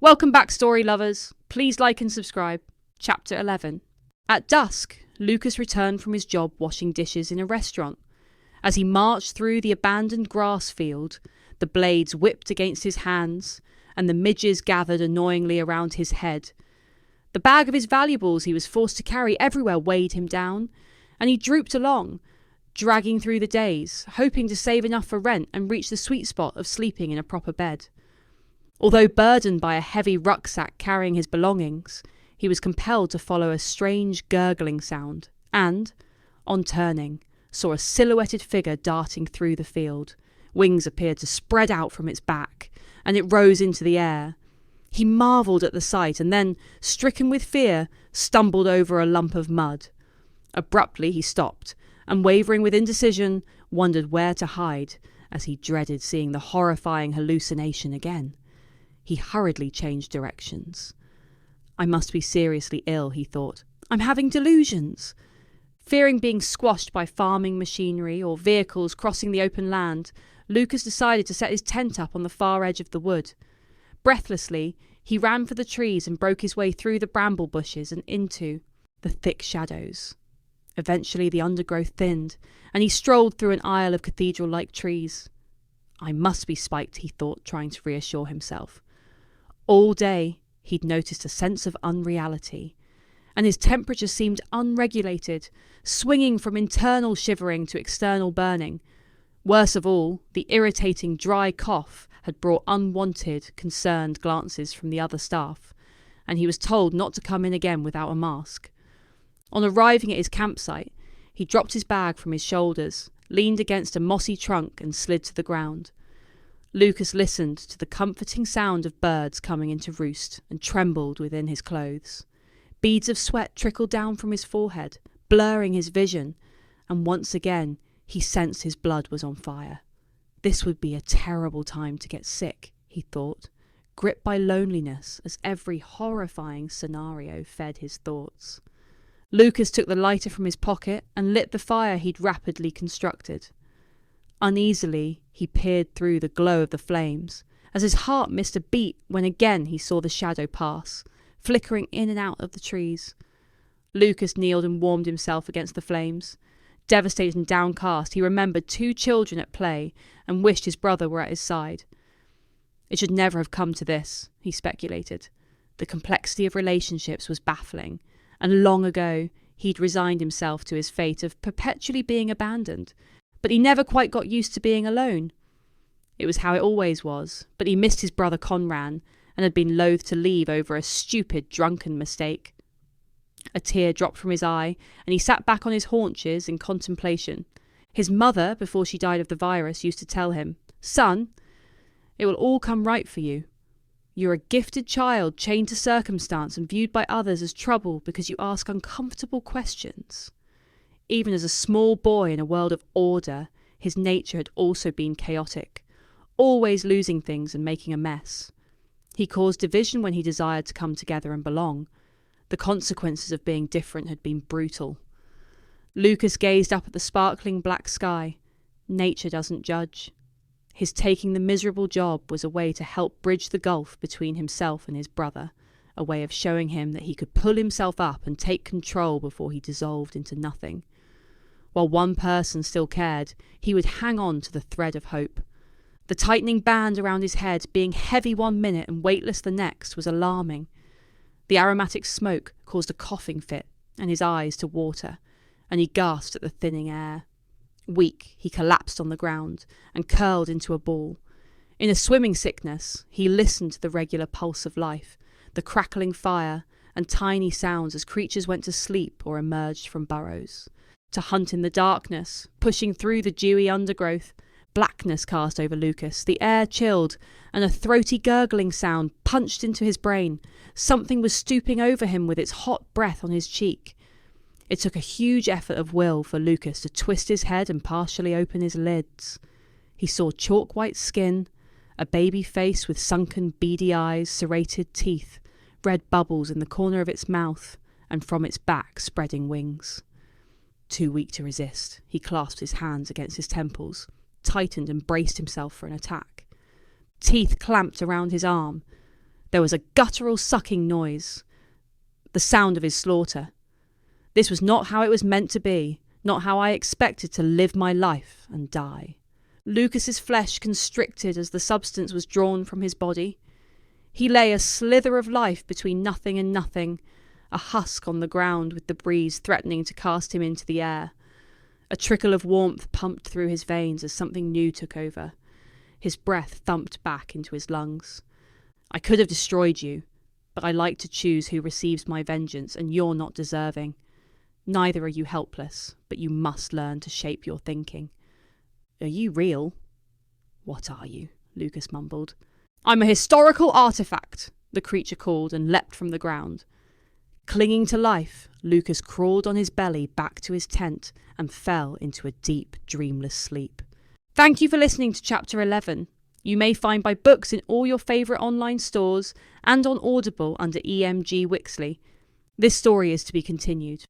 Welcome back, story lovers. Please like and subscribe. Chapter 11. At dusk, Lucas returned from his job washing dishes in a restaurant. As he marched through the abandoned grass field, the blades whipped against his hands, and the midges gathered annoyingly around his head. The bag of his valuables he was forced to carry everywhere weighed him down, and he drooped along, dragging through the days, hoping to save enough for rent and reach the sweet spot of sleeping in a proper bed. Although burdened by a heavy rucksack carrying his belongings, he was compelled to follow a strange gurgling sound and, on turning, saw a silhouetted figure darting through the field. Wings appeared to spread out from its back, and it rose into the air. He marvelled at the sight and then, stricken with fear, stumbled over a lump of mud. Abruptly he stopped, and wavering with indecision, wondered where to hide, as he dreaded seeing the horrifying hallucination again. He hurriedly changed directions. I must be seriously ill, he thought. I'm having delusions. Fearing being squashed by farming machinery or vehicles crossing the open land, Lucas decided to set his tent up on the far edge of the wood. Breathlessly, he ran for the trees and broke his way through the bramble bushes and into the thick shadows. Eventually the undergrowth thinned, and he strolled through an aisle of cathedral-like trees. I must be spiked, he thought, trying to reassure himself. All day he'd noticed a sense of unreality, and his temperature seemed unregulated, swinging from internal shivering to external burning. Worst of all, the irritating dry cough had brought unwanted, concerned glances from the other staff, and he was told not to come in again without a mask. On arriving at his campsite, he dropped his bag from his shoulders, leaned against a mossy trunk and slid to the ground. Lucas listened to the comforting sound of birds coming into roost and trembled within his clothes. Beads of sweat trickled down from his forehead, blurring his vision, and once again he sensed his blood was on fire. This would be a terrible time to get sick, he thought, gripped by loneliness as every horrifying scenario fed his thoughts. Lucas took the lighter from his pocket and lit the fire he'd rapidly constructed. Uneasily, he peered through the glow of the flames, as his heart missed a beat when again he saw the shadow pass, flickering in and out of the trees. Lucas kneeled and warmed himself against the flames. Devastated and downcast, he remembered 2 children at play and wished his brother were at his side. It should never have come to this, he speculated. The complexity of relationships was baffling, and long ago he'd resigned himself to his fate of perpetually being abandoned, but he never quite got used to being alone. It was how it always was, but he missed his brother Conran and had been loath to leave over a stupid, drunken mistake. A tear dropped from his eye, and he sat back on his haunches in contemplation. His mother, before she died of the virus, used to tell him, "Son, it will all come right for you. You're a gifted child, chained to circumstance and viewed by others as trouble because you ask uncomfortable questions." Even as a small boy in a world of order, his nature had also been chaotic, always losing things and making a mess. He caused division when he desired to come together and belong. The consequences of being different had been brutal. Lucas gazed up at the sparkling black sky. Nature doesn't judge. His taking the miserable job was a way to help bridge the gulf between himself and his brother, a way of showing him that he could pull himself up and take control before he dissolved into nothing. While one person still cared, he would hang on to the thread of hope. The tightening band around his head, being heavy one minute and weightless the next, was alarming. The aromatic smoke caused a coughing fit and his eyes to water, and he gasped at the thinning air. Weak, he collapsed on the ground and curled into a ball. In a swimming sickness, he listened to the regular pulse of life, the crackling fire, and tiny sounds as creatures went to sleep or emerged from burrows. To hunt in the darkness, pushing through the dewy undergrowth, blackness cast over Lucas, the air chilled, and a throaty gurgling sound punched into his brain. Something was stooping over him with its hot breath on his cheek. It took a huge effort of will for Lucas to twist his head and partially open his lids. He saw chalk-white skin, a baby face with sunken, beady eyes, serrated teeth, red bubbles in the corner of its mouth, and from its back spreading wings. Too weak to resist, he clasped his hands against his temples, tightened and braced himself for an attack. Teeth clamped around his arm. There was a guttural sucking noise, the sound of his slaughter. This was not how it was meant to be, not how I expected to live my life and die. Lucas's flesh constricted as the substance was drawn from his body. He lay a slither of life between nothing and nothing, a husk on the ground with the breeze threatening to cast him into the air. A trickle of warmth pumped through his veins as something new took over. His breath thumped back into his lungs. I could have destroyed you, but I like to choose who receives my vengeance, and you're not deserving. Neither are you helpless, but you must learn to shape your thinking. Are you real? What are you? Lucas mumbled. I'm a historical artifact, the creature called and leapt from the ground. Clinging to life, Lucas crawled on his belly back to his tent and fell into a deep, dreamless sleep. Thank you for listening to Chapter 11. You may find my books in all your favourite online stores and on Audible under E.M.G. Wixley. This story is to be continued.